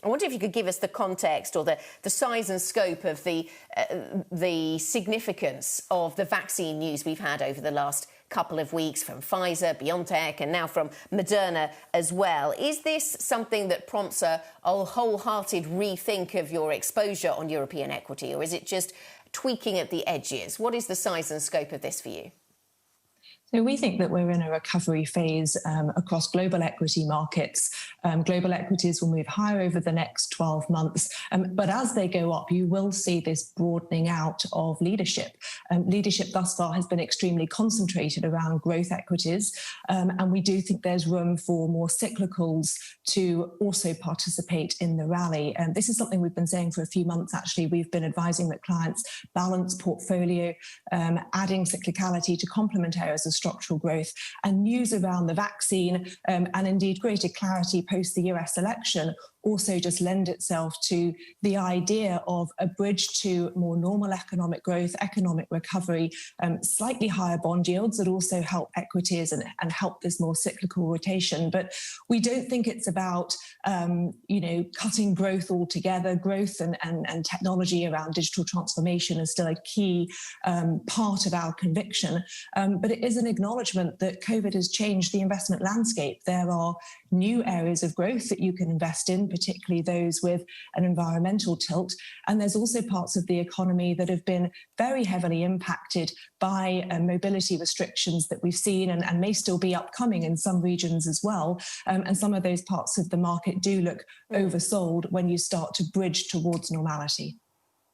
I wonder if you could give us the context or the size and scope of the significance of the vaccine news we've had over the last couple of weeks from Pfizer, BioNTech, and now from Moderna as well. Is this something that prompts a wholehearted rethink of your exposure on European equity, or is it just tweaking at the edges? What is the size and scope of this for you? So we think that we're in a recovery phase across global equity markets. Global equities will move higher over the next 12 months. But as they go up, you will see this broadening out of leadership. Leadership thus far has been extremely concentrated around growth equities. And we do think there's room for more cyclicals to also participate in the rally. And this is something we've been saying for a few months, actually. We've been advising that clients balance portfolio, adding cyclicality to complement areas of structural growth, and news around the vaccine and indeed greater clarity post the US election also just lend itself to the idea of a bridge to more normal economic growth, economic recovery, slightly higher bond yields that also help equities and help this more cyclical rotation. But we don't think it's about, cutting growth altogether. Growth and technology around digital transformation is still a key part of our conviction. But it is an acknowledgement that COVID has changed the investment landscape. There are new areas of growth that you can invest in, particularly those with an environmental tilt. And there's also parts of the economy that have been very heavily impacted by mobility restrictions that we've seen and may still be upcoming in some regions as well. And some of those parts of the market do look oversold when you start to bridge towards normality.